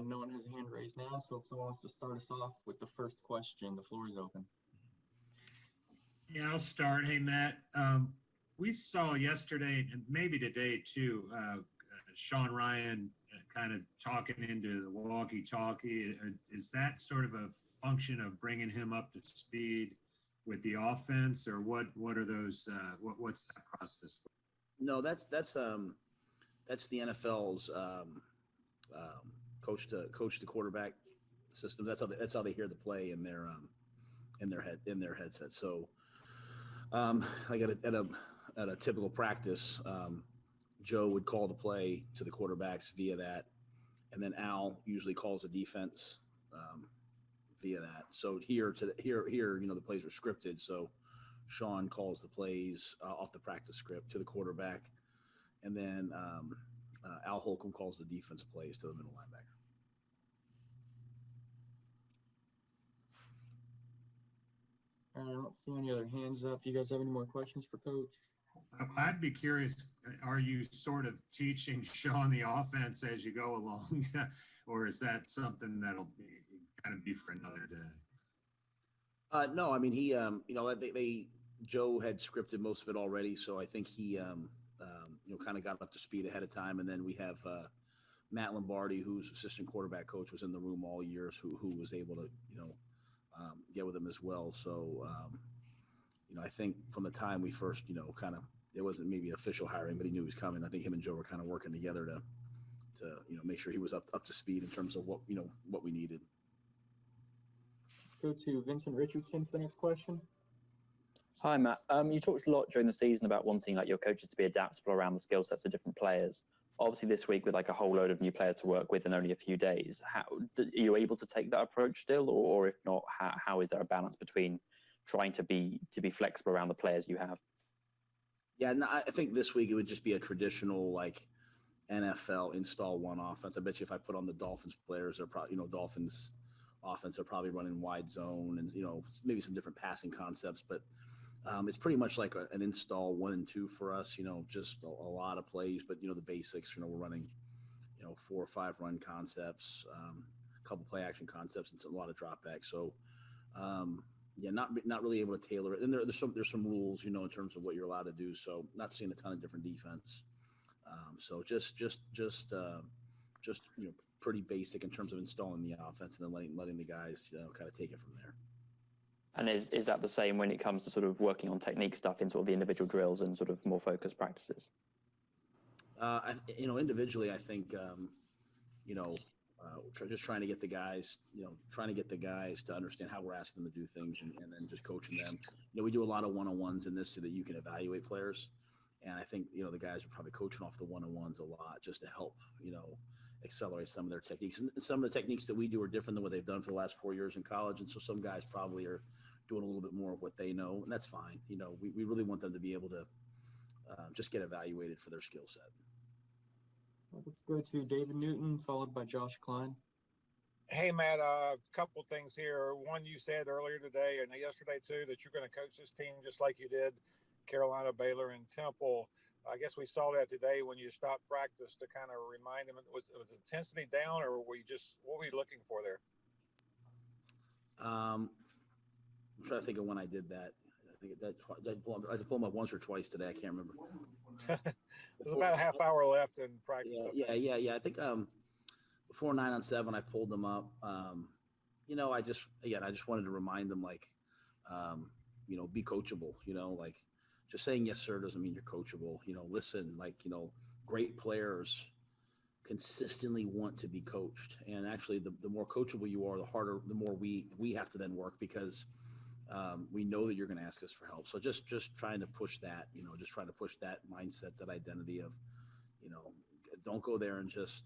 No one has a hand raised now, so if someone wants to start us off with the first question, the floor is open. Yeah, I'll start. Hey, Matt. We saw yesterday and maybe today too, Sean Ryan kind of talking into the walkie-talkie. Is that sort of a function of bringing him up to speed with the offense, or what are those? What's that process? No, that's the NFL's coach to quarterback system. That's how they hear the play in their headset. So, like at a typical practice, Joe would call the play to the quarterbacks via that, and then Al usually calls the defense via that. So here, the plays are scripted. So Sean calls the plays off the practice script to the quarterback, and then Al Holcomb calls the defensive plays to the middle linebacker. I don't see any other hands up. You guys have any more questions for Coach? I'd be curious, are you sort of teaching Sean the offense as you go along, or is that something that'll be for another day? No, I mean, he, Joe had scripted most of it already, so I think he, kind of got up to speed ahead of time. And then we have Matt Lombardi, who's assistant quarterback coach, was in the room all years, who was able to, get with him as well. So, I think from the time we first, it wasn't maybe official hiring, but he knew he was coming. I think him and Joe were kind of working together to make sure he was up to speed in terms of what we needed. Let's go to Vincent Richardson for the next question. Hi, Matt. You talked a lot during the season about wanting your coaches to be adaptable around the skill sets of different players. Obviously, this week with a whole load of new players to work with in only a few days, are you able to take that approach still, or if not, how is there a balance between trying to be flexible around the players you have? Yeah, no, I think this week it would just be a traditional NFL install one offense. I bet you if I put on the Dolphins players, they're probably Dolphins offense are probably running wide zone and maybe some different passing concepts, but it's pretty much like an install 1 and 2 for us. Just a lot of plays, but the basics. We're running 4 or 5 run concepts, a couple play action concepts, and a lot of drop back. So not really able to tailor it. And there's some rules in terms of what you're allowed to do. So not seeing a ton of different defense. So just pretty basic in terms of installing the offense and then letting the guys kind of take it from there. And is that the same when it comes to sort of working on technique stuff in sort of the individual drills and sort of more focused practices? Individually, I think just trying to get the guys, to understand how we're asking them to do things, and then just coaching them. We do a lot of one-on-ones in this so that you can evaluate players. And I think, the guys are probably coaching off the one-on-ones a lot just to help, accelerate some of their techniques. And some of the techniques that we do are different than what they've done for the last 4 years in college. And so some guys probably are doing a little bit more of what they know, and that's fine. We really want them to be able to just get evaluated for their skill set. Let's go to David Newton, followed by Josh Klein. Hey, Matt, a couple things here. One, you said earlier today and yesterday too that you're going to coach this team just like you did Carolina, Baylor, and Temple. I guess we saw that today when you stopped practice to kind of remind them. Was intensity down, or what were you looking for there? I'm trying to think of when I did that. I think I pulled them up once or twice today. I can't remember. There's about a half hour left in practice. Yeah. I think before 9-on-7, I pulled them up. I just wanted to remind them, be coachable. Just saying yes, sir, doesn't mean you're coachable. Listen, great players consistently want to be coached. And actually, the more coachable you are, the more we have to then work, because we know that you're going to ask us for help. So just trying to push that, just trying to push that mindset, that identity of, don't go there and just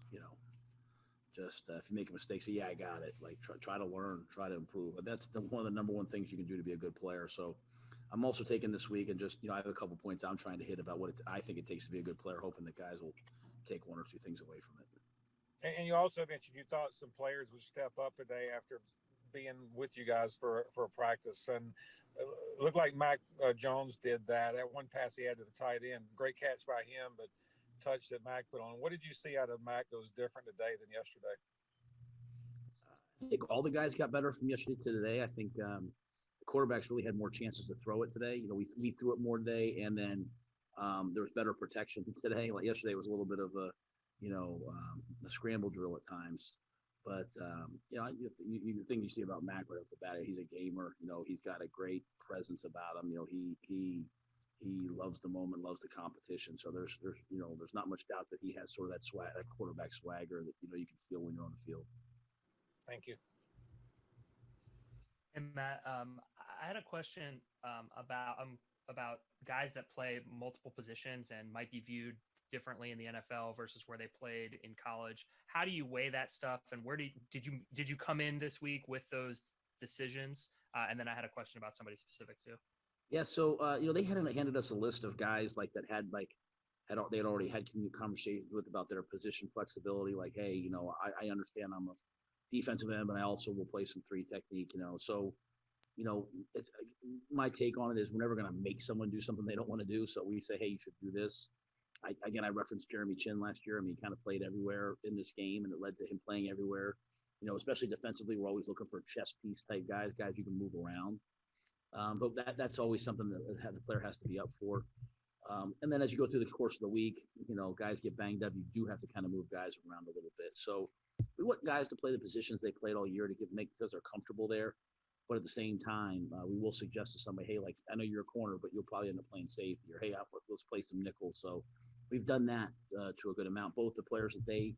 if you make a mistake, say, yeah, I got it. Try to learn, try to improve. But that's one of the number one things you can do to be a good player. So I'm also taking this week and just, I have a couple points I'm trying to hit about what I think it takes to be a good player, hoping that guys will take 1 or 2 things away from it. And you also mentioned you thought some players would step up today after being with you guys for a practice. And it looked like Mac Jones did that. That one pass he had to the tight end, great catch by him, but touch that Mac put on. What did you see out of Mac that was different today than yesterday? I think all the guys got better from yesterday to today. I think the quarterbacks really had more chances to throw it today. We threw it more today, and then there was better protection today. Like yesterday was a little bit of a scramble drill at times. But the thing you see about Mac right off the bat, he's a gamer. He's got a great presence about him. He loves the moment, loves the competition. So there's not much doubt that he has sort of that swag, that quarterback swagger that you can feel when you're on the field. Thank you. And Matt, I had a question about guys that play multiple positions and might be viewed differently in the NFL versus where they played in college. How do you weigh that stuff, and where did you come in this week with those decisions? And then I had a question about somebody specific too. Yeah, so they handed us a list of guys like that they had already had conversations with about their position flexibility. Like, hey, I understand I'm a defensive end, but I also will play some 3 technique. So it's my take on it is we're never going to make someone do something they don't want to do. So we say, hey, you should do this. I referenced Jeremy Chin last year. He kind of played everywhere in this game, and it led to him playing everywhere. Especially defensively, we're always looking for chess piece type guys you can move around. But that's always something that the player has to be up for. And then as you go through the course of the week, guys get banged up. You do have to kind of move guys around a little bit. So we want guys to play the positions they played all year because they're comfortable there. But at the same time, we will suggest to somebody, hey, like, I know you're a corner, but you'll probably end up playing safety, or hey, let's play some nickel. So we've done that to a good amount. Both the players that they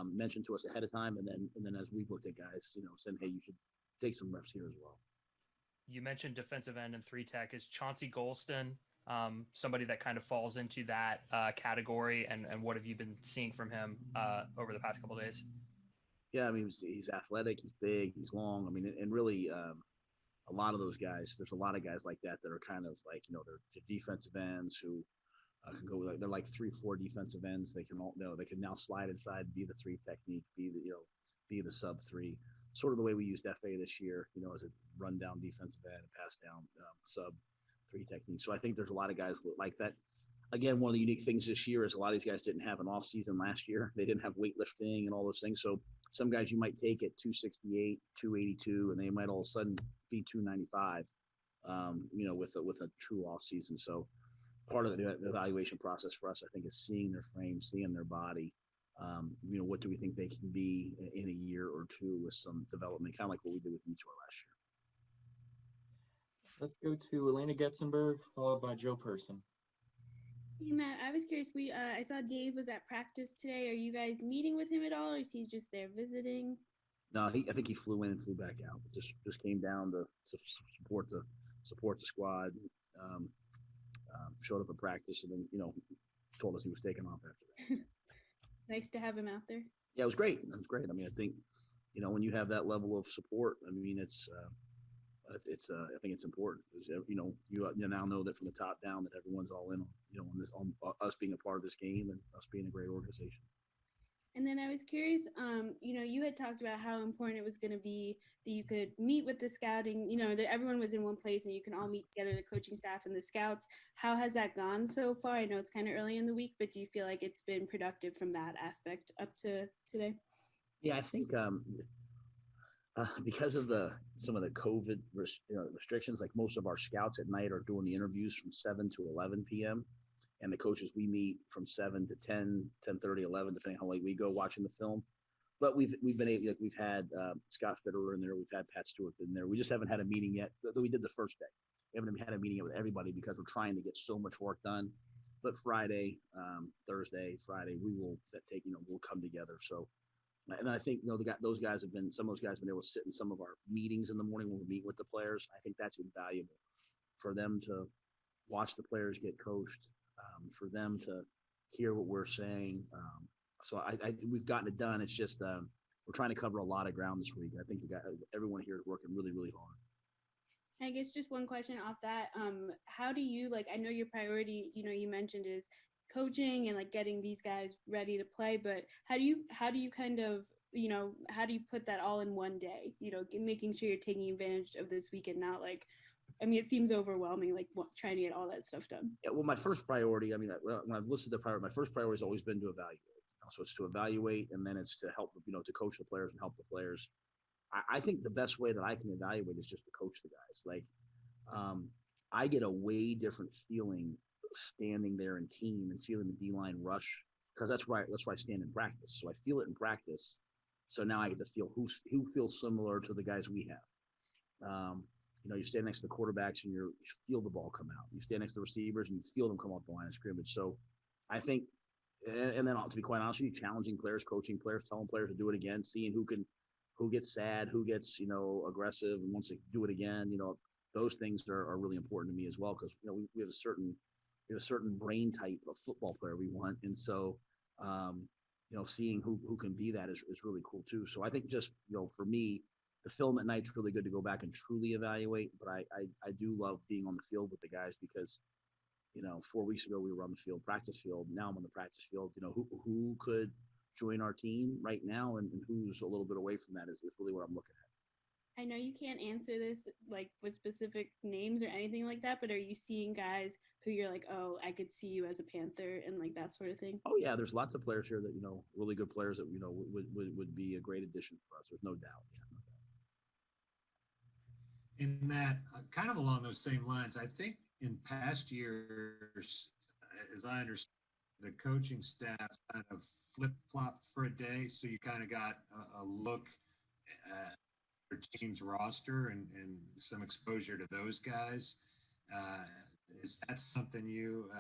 mentioned to us ahead of time, and then as we've looked at guys, saying, hey, you should take some reps here as well. You mentioned defensive end and 3 tech. Is Chauncey Golston somebody that kind of falls into that category? And what have you been seeing from him over the past couple of days? Yeah, he's athletic, he's big, he's long. And really a lot of those guys, there's a lot of guys like that are kind of like, they're defensive ends who can go they're like 3-4 defensive ends. They can now slide inside, be the 3 technique, be the sub 3. Sort of the way we used FA this year, as a run down defensive end and pass down sub 3 technique. So I think there's a lot of guys like that. Again, one of the unique things this year is a lot of these guys didn't have an off season last year. They didn't have weightlifting and all those things. So some guys you might take at 268, 282, and they might all of a sudden be 295, with a true off season. So part of the evaluation process for us, I think, is seeing their frame, seeing their body. What do we think they can be in a year or two with some development, kind of like what we did with Mutor last year. Let's go to Elena Getzenberg, followed by Joe Person. Hey, Matt, I was curious. I saw Dave was at practice today. Are you guys meeting with him at all, or is he just there visiting? No, I think he flew in and flew back out. Just came down to support the squad. Showed up at practice, and then told us he was taking off after that. Nice to have him out there. Yeah, it was great. I think when you have that level of support, I think it's important. You now know that from the top down that everyone's all in on us being a part of this game and us being a great organization. And then I was curious, you had talked about how important it was going to be that you could meet with the scouting, that everyone was in one place and you can all meet together, the coaching staff and the scouts. How has that gone so far? I know it's kind of early in the week, but do you feel like it's been productive from that aspect up to today? Yeah, I think because of some of the COVID restrictions, like most of our scouts at night are doing the interviews from 7 to 11 p.m. And the coaches, we meet from 7 to 10, 10:30, 11, depending how late we go watching the film. But we've been able, we've had Scott Fitterer in there, we've had Pat Stewart in there. We just haven't had a meeting yet. We did the first day. We haven't had a meeting with everybody because we're trying to get so much work done. But Friday, Thursday, Friday, we'll come together. So, and I think some of those guys have been able to sit in some of our meetings in the morning when we meet with the players. I think that's invaluable for them to watch the players get coached. For them to hear what we're saying. So we've gotten it done. It's just we're trying to cover a lot of ground this week. I think everyone here is working really, really hard. I guess just one question off that. How do you, I know your priority, you mentioned is coaching and getting these guys ready to play, but how do you kind of, how do you put that all in one day, making sure you're taking advantage of this week and not I mean, it seems overwhelming, like trying to get all that stuff done. Yeah, well, my first priority, I mean, when I've listed the priority, my first priority has always been to evaluate. So it's to evaluate, and then it's to help, to coach the players and help the players. I think the best way that I can evaluate is just to coach the guys. Like, I get a way different feeling standing there in team and feeling the D-line rush, because that's why I stand in practice. So I feel it in practice. So now I get to feel who feels similar to the guys we have. You stand next to the quarterbacks and you feel the ball come out. You stand next to the receivers and you feel them come off the line of scrimmage. So I think, and then to be quite honest with you, challenging players, coaching players, telling players to do it again, seeing who gets sad, who gets, aggressive and wants to do it again. Those things are really important to me as well, because, we have a certain brain type of football player we want. And so, seeing who can be that is really cool too. So I think just, for me, the film at night's really good to go back and truly evaluate, but I do love being on the field with the guys, because 4 weeks ago we were on the practice field. Now I'm on the practice field. Who could join our team right now, and who's a little bit away from that is really what I'm looking at. I know you can't answer this like with specific names or anything like that, but are you seeing guys who you're like, oh, I could see you as a Panther and like that sort of thing? Oh yeah, there's lots of players here that really good players that would be a great addition for us. There's no doubt. Yeah. And Matt, kind of along those same lines, I think in past years, as I understand, the coaching staff kind of flip-flopped for a day, so you kind of got a look at your team's roster and some exposure to those guys. Is that something you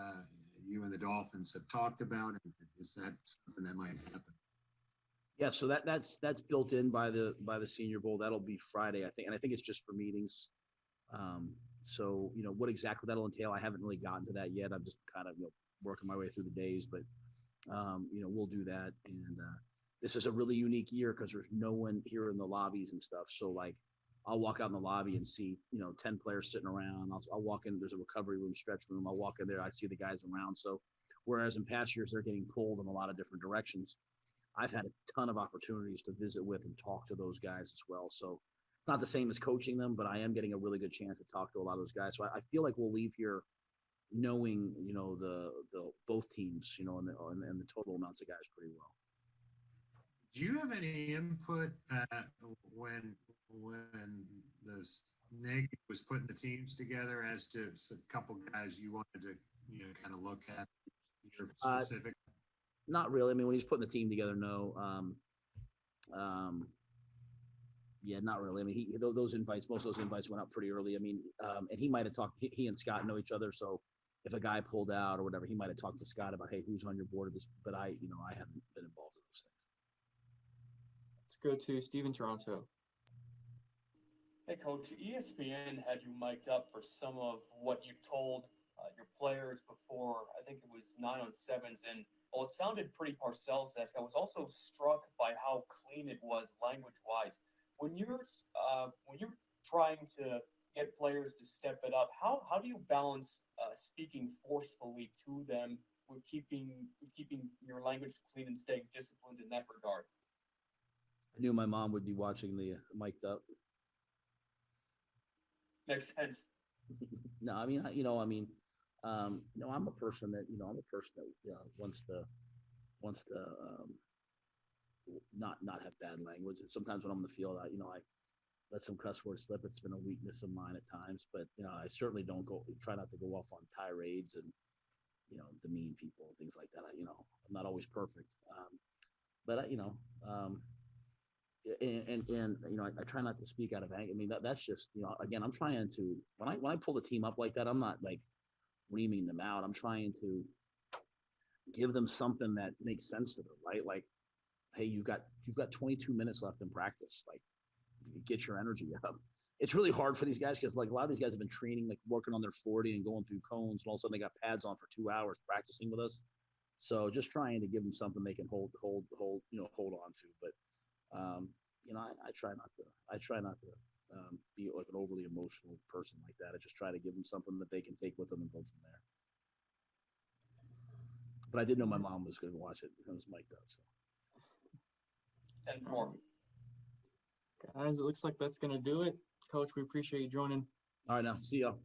and the Dolphins have talked about, and is that something that might happen? Yeah, so that's built in by the Senior Bowl. That'll be Friday, I think, and I think it's just for meetings. So what exactly that'll entail, I haven't really gotten to that yet. I'm just kind of working my way through the days, but we'll do that. And this is a really unique year because there's no one here in the lobbies and stuff. So like, I'll walk out in the lobby and see 10 players sitting around. I'll walk in. There's a recovery room, stretch room. I'll walk in there. I see the guys around. So whereas in past years they're getting pulled in a lot of different directions, I've had a ton of opportunities to visit with and talk to those guys as well. So it's not the same as coaching them, but I am getting a really good chance to talk to a lot of those guys. So I feel like we'll leave here knowing, the both teams, and the total amounts of guys pretty well. Do you have any input when the Nagy was putting the teams together as to a couple guys you wanted to, kind of look at your specific? Not really. I mean, when he's putting the team together, no. Yeah, not really. I mean, those invites, most of those invites went out pretty early. I mean, and he might have talked. He and Scott know each other, so if a guy pulled out or whatever, he might have talked to Scott about, hey, who's on your board of this? But I haven't been involved in those things. Let's go to Steve in Toronto. Hey, Coach, ESPN had you mic'd up for some of what you told your players before, I think it was 9 on 7s, and while it sounded pretty Parcells-esque, I was also struck by how clean it was language-wise. When you're trying to get players to step it up, how do you balance speaking forcefully to them with keeping your language clean and staying disciplined in that regard? I knew my mom would be watching the mic'd up. Makes sense. No, I mean, I'm a person that wants to not have bad language. And sometimes when I'm in the field, I let some cuss words slip. It's been a weakness of mine at times, but I certainly try not to go off on tirades and demean people and things like that. I'm not always perfect, but I try not to speak out of anger. I mean, that's just, again, I'm trying to, when I pull the team up like that, I'm not like reaming them out. I'm trying to give them something that makes sense to them, right? Like, hey, you've got 22 minutes left in practice. Like, get your energy up. It's really hard for these guys because like a lot of these guys have been training, like working on their 40 and going through cones, and all of a sudden they got pads on for 2 hours practicing with us. So just trying to give them something they can hold on to. But I try not to be like an overly emotional person like that. I just try to give them something that they can take with them and go from there. But I did know my mom was going to watch it. It was mic'd up. So. 10-4. Guys, it looks like that's going to do it. Coach, we appreciate you joining. All right, now. See y'all.